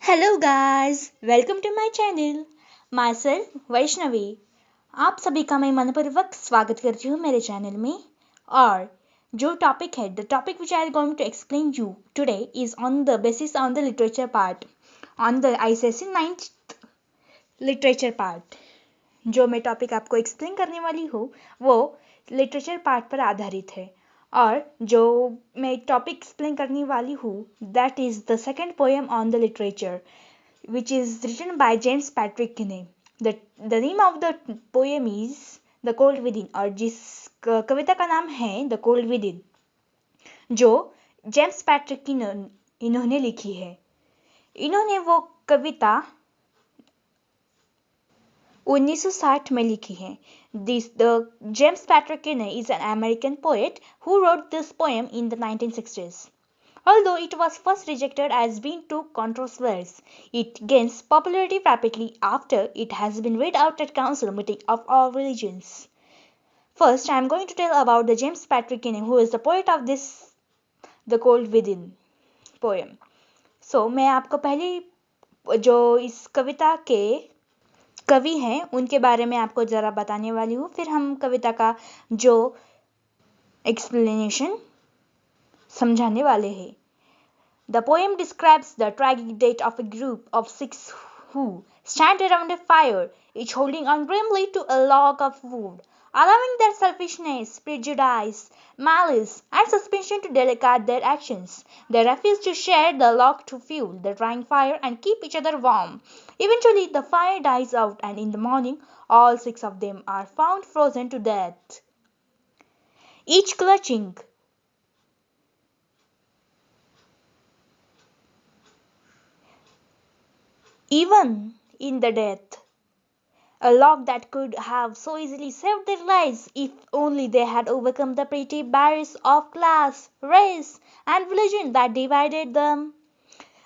Hello guys welcome to my channel myself Vaishnavi. आप सभी का मैं मनपूर्वक स्वागत करती हूँ मेरे चैनल में। और जो टॉपिक है the topic which I am going to explain you today is on the basis on the literature part on the ICSE 9th literature part. जो मैं टॉपिक आपको एक्सप्लेन करने वाली हूँ वो लिटरेचर पार्ट पर आधारित है। और जो मैं टॉपिक एक्सप्लेन करने वाली हूँ that is the second poem on the literature which is written by James Patrick Kinney. The name of the poem is The Cold Within और जिस कविता का नाम है The Cold Within जो जेम्स पैट्रिक इन्होंने लिखी है। इन्होंने वो कविता 1960 में लिखी है। The James Patrick Kinney is an American poet who wrote this poem in the 1960s. Although it was first rejected as being too controversial, it gains popularity rapidly after it has been read out at council meeting of all religions. First, I am going to tell about the James Patrick Kinney, who is the poet of this The Cold Within poem. So, मैं आपको पहले जो इस कविता के कवि हैं उनके बारे में आपको ज़रा बताने वाली हूँ, फिर हम कविता का जो एक्सप्लेनेशन समझाने वाले हैं। The poem describes the tragic death of a group of 6 who stand around a fire, each holding on grimly to a log of wood, allowing their selfishness, prejudice, malice, and suspicion to delegate their actions. They refuse to share the log to fuel the dying fire and keep each other warm. Eventually, the fire dies out, and in the morning, all 6 of them are found frozen to death, each clutching even in the death, a log that could have so easily saved their lives if only they had overcome the petty barriers of class, race, and religion that divided them.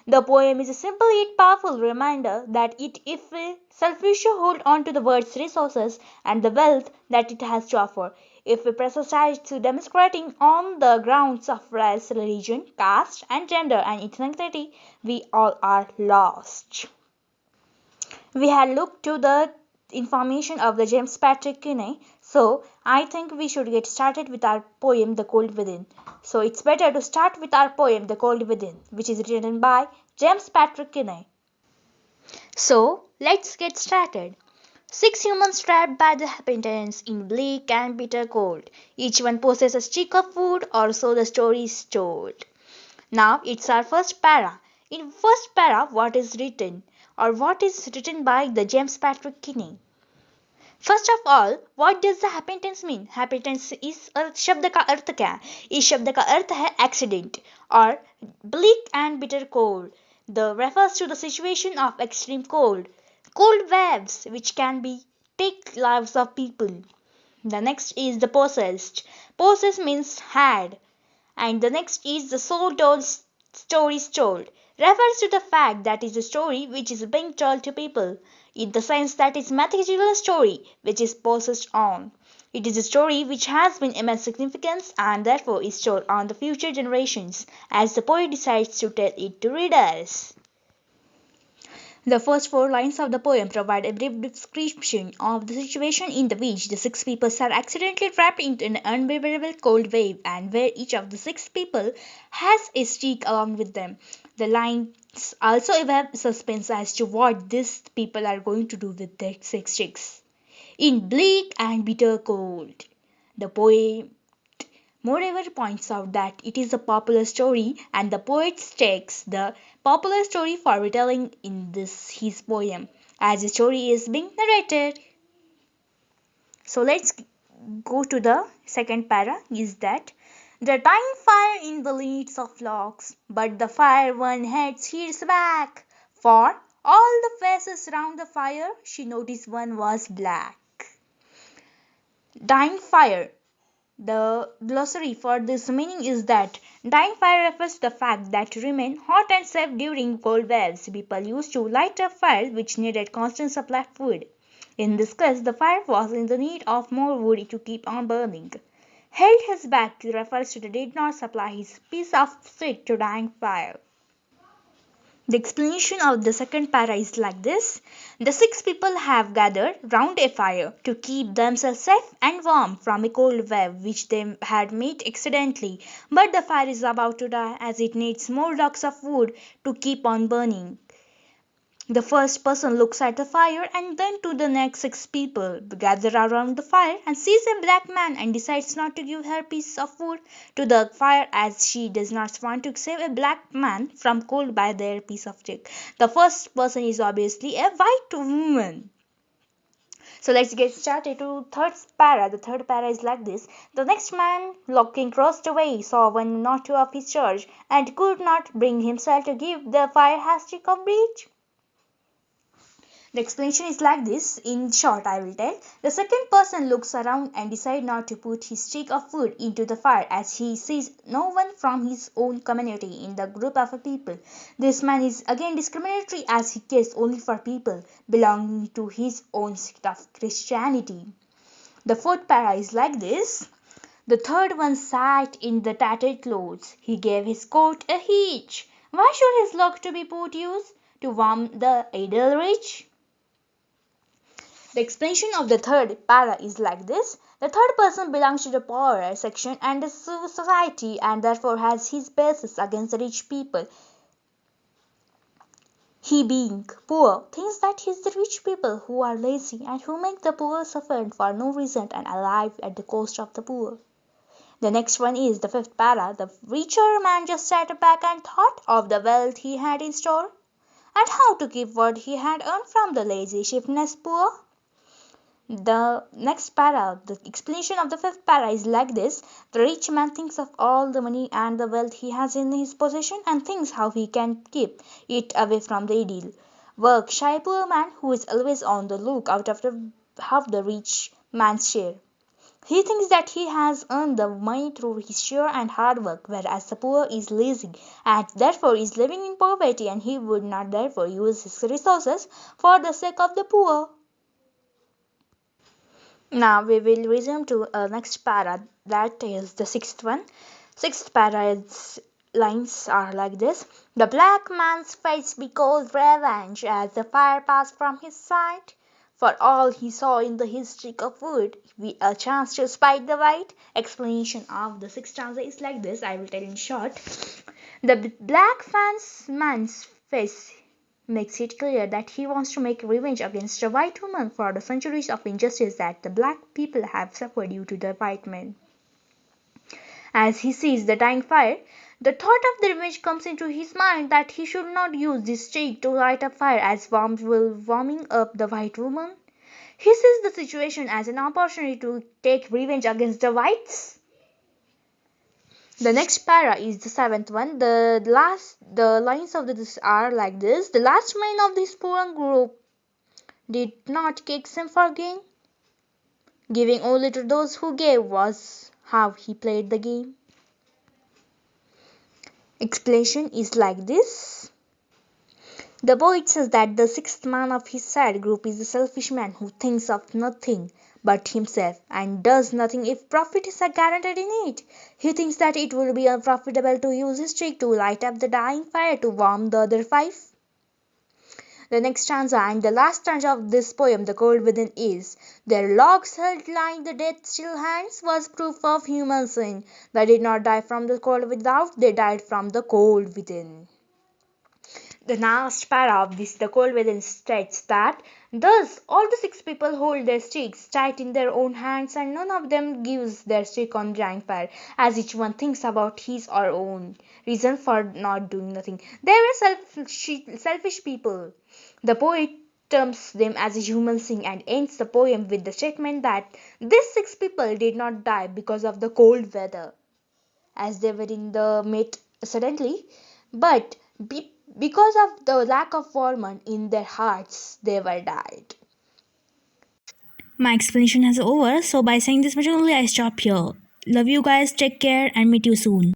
The poem is a simple yet powerful reminder that if we selfishly hold on to the world's resources and the wealth that it has to offer, if we persist to democrating on the grounds of race, religion, caste, and gender and ethnicity, we all are lost. We had looked to the information of the James Patrick Kinney, so I think we should get started with our poem The Cold Within. So it's better to start with our poem The Cold Within, which is written by James Patrick Kinney. So let's get started. 6 humans trapped by the inhabitants in bleak and bitter cold. Each one possesses a stick of wood, or so the story is told. Now it's our first para. In first para, what is written? Or what is written by the James Patrick Kinney? First of all what does the happenstance mean? Happenstance इस शब्द का अर्थ क्या है? इस शब्द का अर्थ है accident और bleak and bitter cold the refers to the situation of extreme cold waves which can be take lives of people. The next is the possessed means had, and the next is the soul told stories told refers to the fact that is a story which is being told to people in the sense that it's mythological story which is passed on. It is a story which has been immense significance and therefore is told on the future generations as the poet decides to tell it to readers. The first 4 lines of the poem provide a brief description of the situation in which the 6 people are accidentally trapped into an unbearable cold wave and where each of the 6 people has a stick along with them. The lines also evoke suspense as to what these people are going to do with their 6 sticks. In bleak and bitter cold, the poem moreover points out that it is a popular story and the poet takes the popular story for retelling in this his poem as the story is being narrated. So let's go to the second para is that the dying fire in the leads of logs, but the fire one heads hears back. For all the faces round the fire, she noticed one was black. Dying fire. The glossary for this meaning is that dying fire refers to the fact that to remain hot and safe during cold waves, people used to light a fire which needed constant supply of wood. In this case, the fire was in the need of more wood to keep on burning. Held his back refers to the did not supply his piece of stick to dying fire. The explanation of the second para is like this. The six people have gathered round a fire to keep themselves safe and warm from a cold wave which they had made accidentally. But the fire is about to die as it needs more logs of wood to keep on burning. The first person looks at the fire and then to the next six people gather around the fire and sees a black man and decides not to give her piece of wood to the fire as she does not want to save a black man from cold by their piece of stick. The first person is obviously a white woman. So let's get started to third para. The third para is like this. The next man, looking crossed away, saw one or two of his charge and could not bring himself to give the fire hasty coverage. The explanation is like this. In short, I will tell. The second person looks around and decides not to put his stick of wood into the fire as he sees no one from his own community in the group of people. This man is again discriminatory as he cares only for people belonging to his own sect of Christianity. The fourth para is like this. The third one sat in the tattered clothes. He gave his coat a hitch. Why should his luck to be put use? To warm the idle rich? The explanation of the third para is like this. The third person belongs to the poorer section and the society and therefore has his basis against the rich people. He being poor thinks that it is the rich people who are lazy and who make the poor suffer for no reason and alive at the cost of the poor. The next one is the fifth para. The richer man just sat back and thought of the wealth he had in store and how to keep what he had earned from the lazy shiftless poor. The next para, the explanation of the fifth para is like this. The rich man thinks of all the money and the wealth he has in his possession and thinks how he can keep it away from the ideal. Work shy poor man who is always on the look out after half the rich man's share. He thinks that he has earned the money through his sheer and hard work, whereas the poor is lazy and therefore is living in poverty and he would not therefore use his resources for the sake of the poor. Now we will resume to next para, that is the sixth one. Sixth para's lines are like this. The black man's face becold revenge as the fire passed from his side. For all he saw in the his stick of wood, we a chance to spite the white. Explanation of the sixth stanza is like this. I will tell in short. The black man's face makes it clear that he wants to make revenge against the white woman for the centuries of injustice that the black people have suffered due to the white men. As he sees the dying fire, the thought of the revenge comes into his mind that he should not use this stick to light a fire as warmth will warming up the white woman. He sees the situation as an opportunity to take revenge against the whites. The next para is the seventh one. The lines of this are like this. The last man of this poor group did not kick him for gain. Giving only to those who gave was how he played the game. Explanation is like this. The poet says that the sixth man of his sad group is the selfish man who thinks of nothing but himself and does nothing if profit is guaranteed in it. He thinks that it will be unprofitable to use his stick to light up the dying fire to warm the other five. The next stanza and the last stanza of this poem, The Cold Within, is their logs held lying the death still hands was proof of human sin. They did not die from the cold without, they died from the cold within. The last para of this, The Cold Within, states that thus all the six people hold their sticks tight in their own hands and none of them gives their stick on dying fire, as each one thinks about his or own reason for not doing nothing. They were selfish people. The poet terms them as a human thing and ends the poem with the statement that these six people did not die because of the cold weather, as they were in the mid suddenly, but because of the lack of warmth in their hearts, they were died. My explanation is over, so by saying this much only, I stop here. Love you guys, take care, and meet you soon.